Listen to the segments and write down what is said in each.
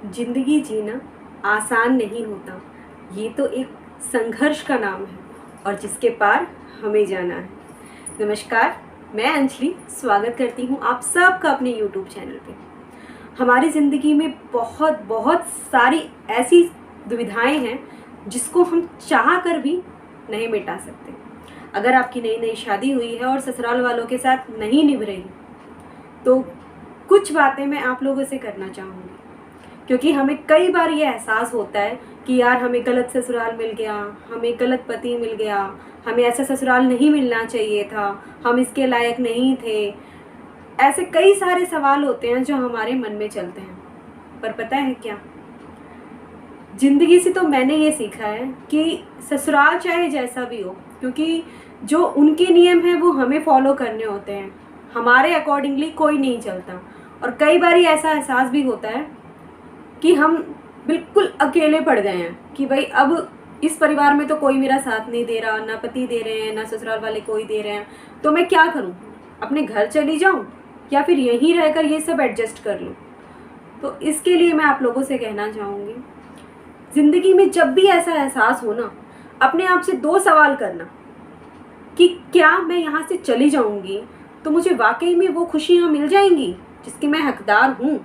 जिंदगी जीना आसान नहीं होता। ये तो एक संघर्ष का नाम है और जिसके पार हमें जाना है। नमस्कार, मैं अंजलि स्वागत करती हूँ आप सबका अपने YouTube चैनल पे। हमारी ज़िंदगी में बहुत बहुत सारी ऐसी दुविधाएं हैं जिसको हम चाह कर भी नहीं मिटा सकते। अगर आपकी नई नई शादी हुई है और ससुराल वालों के साथ नहीं निभ रही, तो कुछ बातें मैं आप लोगों से करना चाहूँगी, क्योंकि हमें कई बार ये एहसास होता है कि यार हमें गलत ससुराल मिल गया, हमें गलत पति मिल गया, हमें ऐसा ससुराल नहीं मिलना चाहिए था, हम इसके लायक नहीं थे। ऐसे कई सारे सवाल होते हैं जो हमारे मन में चलते हैं। पर पता है क्या, ज़िंदगी से तो मैंने ये सीखा है कि ससुराल चाहे जैसा भी हो, क्योंकि जो उनके नियम हैं वो हमें फॉलो करने होते हैं, हमारे अकॉर्डिंगली कोई नहीं चलता। और कई बार ऐसा एहसास भी होता है कि हम बिल्कुल अकेले पड़ गए हैं कि भाई अब इस परिवार में तो कोई मेरा साथ नहीं दे रहा, ना पति दे रहे हैं, ना ससुराल वाले कोई दे रहे हैं, तो मैं क्या करूं? अपने घर चली जाऊं या फिर यहीं रहकर ये सब एडजस्ट कर लूं? तो इसके लिए मैं आप लोगों से कहना चाहूँगी, ज़िंदगी में जब भी ऐसा एहसास हो ना, अपने आप से 2 सवाल करना कि क्या मैं यहाँ से चली जाऊँगी तो मुझे वाकई में वो खुशियाँ मिल जाएंगी जिसकी मैं हकदार हूँ,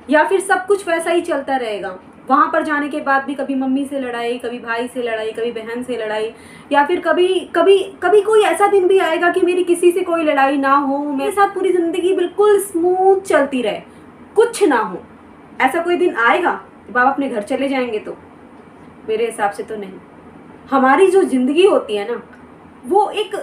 या फिर सब कुछ वैसा ही चलता रहेगा। वहाँ पर जाने के बाद भी कभी मम्मी से लड़ाई, कभी भाई से लड़ाई, कभी बहन से लड़ाई, या फिर कभी कभी कभी कोई ऐसा दिन भी आएगा कि मेरी किसी से कोई लड़ाई ना हो, मेरे साथ पूरी ज़िंदगी बिल्कुल स्मूथ चलती रहे, कुछ ना हो। ऐसा कोई दिन आएगा जब आप अपने घर चले जाएंगे? तो मेरे हिसाब से तो नहीं। हमारी जो ज़िंदगी होती है ना, वो एक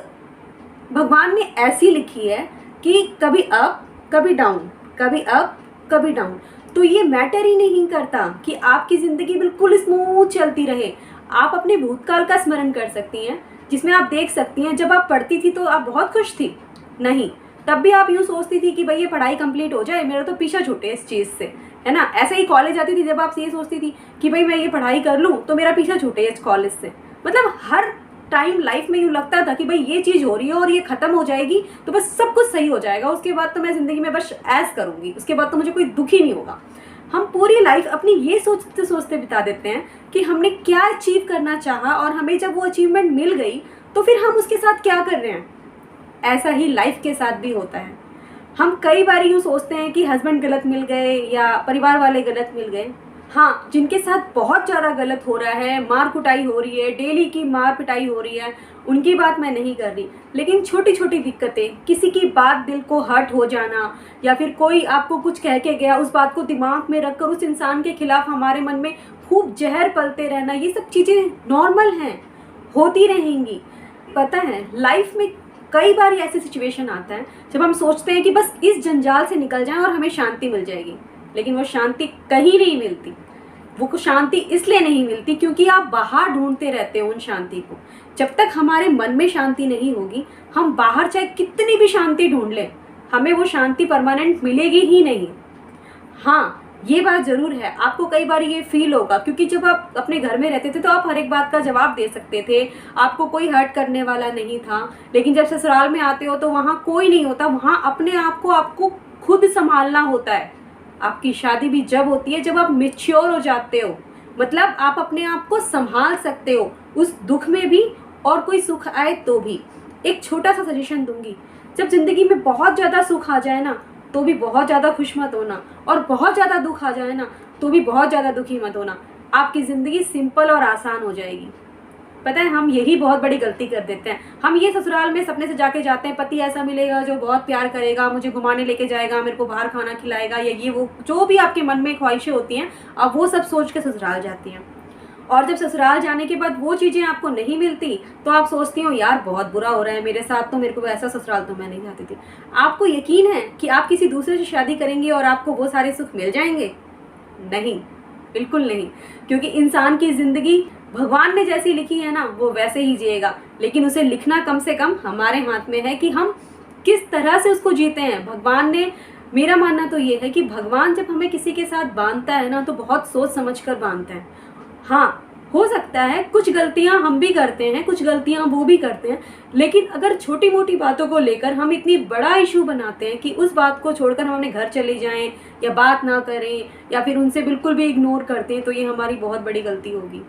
भगवान ने ऐसी लिखी है कि कभी अप कभी डाउन, कभी अप कभी डाउन। तो ये मैटर ही नहीं करता कि आपकी ज़िंदगी बिल्कुल स्मूथ चलती रहे। आप अपने भूतकाल का स्मरण कर सकती हैं, जिसमें आप देख सकती हैं जब आप पढ़ती थी तो आप बहुत खुश थी। नहीं, तब भी आप यूँ सोचती थी कि भाई ये पढ़ाई कंप्लीट हो जाए, मेरा तो पीछा छूटे इस चीज़ से, है ना। ऐसे ही कॉलेज आती थी जब आप ये सोचती थी कि भाई मैं ये पढ़ाई कर लूँ तो मेरा पीछा छूटे इस कॉलेज से। मतलब हर टाइम लाइफ में यूँ लगता था कि भाई ये चीज़ हो रही है और ये ख़त्म हो जाएगी तो बस सब कुछ सही हो जाएगा, उसके बाद तो मैं ज़िंदगी में बस ऐश करूँगी, उसके बाद तो मुझे कोई दुख ही नहीं होगा। हम पूरी लाइफ अपनी ये सोचते सोचते बिता देते हैं कि हमने क्या अचीव करना चाहा, और हमें जब वो अचीवमेंट मिल गई तो फिर हम उसके साथ क्या कर रहे हैं। ऐसा ही लाइफ के साथ भी होता है। हम कई बार यूँ सोचते हैं कि हस्बैंड गलत मिल गए या परिवार वाले गलत मिल गए। हाँ, जिनके साथ बहुत ज़्यादा गलत हो रहा है, मार कुटाई हो रही है, डेली की मार पिटाई हो रही है, उनकी बात मैं नहीं कर रही, लेकिन छोटी छोटी दिक्कतें, किसी की बात दिल को हर्ट हो जाना, या फिर कोई आपको कुछ कह के गया, उस बात को दिमाग में रखकर उस इंसान के खिलाफ हमारे मन में खूब जहर पलते रहना, ये सब चीज़ें नॉर्मल हैं, होती रहेंगी। पता है, लाइफ में कई बार ऐसे सिचुएशन आता है जब हम सोचते हैं कि बस इस जंजाल से निकल जाएं और हमें शांति मिल जाएगी, लेकिन वो शांति कहीं नहीं मिलती। वो शांति इसलिए नहीं मिलती क्योंकि आप बाहर ढूंढते रहते हो उन शांति को। जब तक हमारे मन में शांति नहीं होगी, हम बाहर चाहे कितनी भी शांति ढूंढ लें, हमें वो शांति परमानेंट मिलेगी ही नहीं। हाँ, ये बात ज़रूर है, आपको कई बार ये फील होगा, क्योंकि जब आप अपने घर में रहते थे तो आप हर एक बात का जवाब दे सकते थे, आपको कोई हर्ट करने वाला नहीं था। लेकिन जब ससुराल में आते हो तो वहाँ कोई नहीं होता, वहाँ अपने आप को आपको खुद संभालना होता है। आपकी शादी भी जब होती है जब आप मैच्योर हो जाते हो, मतलब आप अपने आप को संभाल सकते हो उस दुख में भी, और कोई सुख आए तो भी। एक छोटा सा सजेशन दूंगी, जब ज़िंदगी में बहुत ज़्यादा सुख आ जाए ना तो भी बहुत ज़्यादा खुश मत होना, और बहुत ज़्यादा दुख आ जाए ना तो भी बहुत ज़्यादा दुखी मत होना। आपकी ज़िंदगी सिंपल और आसान हो जाएगी। पता है, हम यही बहुत बड़ी गलती कर देते हैं। हम ये ससुराल में सपने से जाके जाते हैं, पति ऐसा मिलेगा जो बहुत प्यार करेगा, मुझे घुमाने लेके जाएगा, मेरे को बाहर खाना खिलाएगा, या ये वो जो भी आपके मन में ख्वाहिशें होती हैं, अब वो सब सोच के ससुराल जाती हैं। और जब ससुराल जाने के बाद वो चीज़ें आपको नहीं मिलती तो आप सोचती हो यार बहुत बुरा हो रहा है मेरे साथ, तो मेरे को ऐसा ससुराल तो मैं नहीं चाहती थी। आपको यकीन है कि आप किसी दूसरे से शादी करेंगे और आपको वो सारे सुख मिल जाएंगे? नहीं, बिल्कुल नहीं। क्योंकि इंसान की ज़िंदगी भगवान ने जैसी लिखी है ना, वो वैसे ही जिएगा, लेकिन उसे लिखना कम से कम हमारे हाथ में है कि हम किस तरह से उसको जीते हैं। भगवान ने, मेरा मानना तो ये है कि भगवान जब हमें किसी के साथ बांधता है ना तो बहुत सोच समझ कर बांधता है। हाँ, हो सकता है कुछ गलतियां हम भी करते हैं, कुछ गलतियां वो भी करते हैं, लेकिन अगर छोटी मोटी बातों को लेकर हम इतनी बड़ा इशू बनाते हैं कि उस बात को छोड़कर हम अपने घर चले जाएं या बात ना करें या फिर उनसे बिल्कुल भी इग्नोर करते हैं, तो ये हमारी बहुत बड़ी गलती होगी।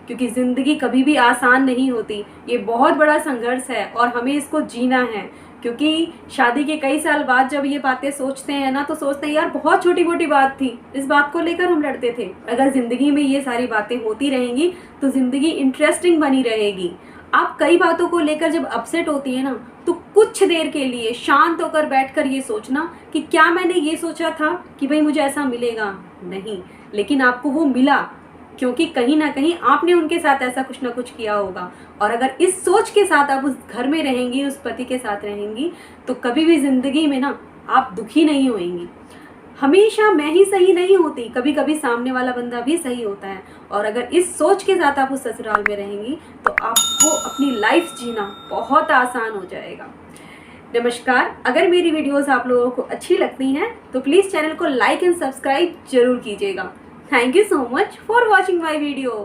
क्योंकि ज़िंदगी कभी भी आसान नहीं होती, ये बहुत बड़ा संघर्ष है और हमें इसको जीना है। क्योंकि शादी के कई साल बाद जब ये बातें सोचते हैं ना, तो सोचते हैं यार बहुत छोटी मोटी बात थी, इस बात को लेकर हम लड़ते थे। अगर ज़िंदगी में ये सारी बातें होती रहेंगी तो ज़िंदगी इंटरेस्टिंग बनी रहेगी। आप कई बातों को लेकर जब अपसेट होती है ना, तो कुछ देर के लिए शांत होकर बैठकर ये सोचना कि क्या मैंने ये सोचा था कि भाई मुझे ऐसा मिलेगा, नहीं, लेकिन आपको वो मिला क्योंकि कहीं ना कहीं आपने उनके साथ ऐसा कुछ ना कुछ किया होगा। और अगर इस सोच के साथ आप उस घर में रहेंगी, उस पति के साथ रहेंगी, तो कभी भी ज़िंदगी में ना आप दुखी नहीं होएंगी। हमेशा मैं ही सही नहीं होती, कभी कभी सामने वाला बंदा भी सही होता है। और अगर इस सोच के साथ आप उस ससुराल में रहेंगी तो आपको अपनी लाइफ जीना बहुत आसान हो जाएगा। नमस्कार, अगर मेरी वीडियोस आप लोगों को अच्छी लगती हैं तो प्लीज़ चैनल को लाइक एंड सब्सक्राइब जरूर कीजिएगा। Thank you so much for watching my video.